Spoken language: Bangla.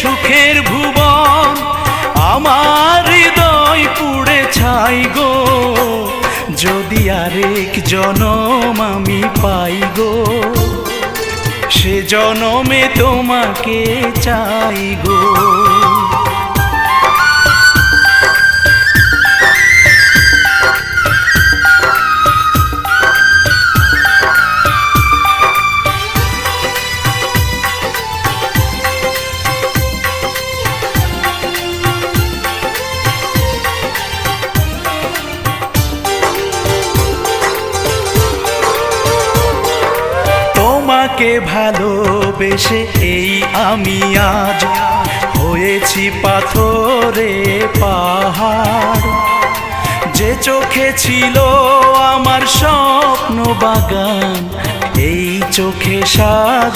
সুখের ভুবন আমার হৃদয় পুড়ে ছাই গো, যদি আরেক জনম আমি পাই গো, সে জনমে তোমাকে চাই গো। তোমাকে ভালোবেসে এই আমি আজ হয়েছি পাথরে পাহাড়, যে চোখে ছিল আমার স্বপ্ন বাগান, এই চোখে সাজ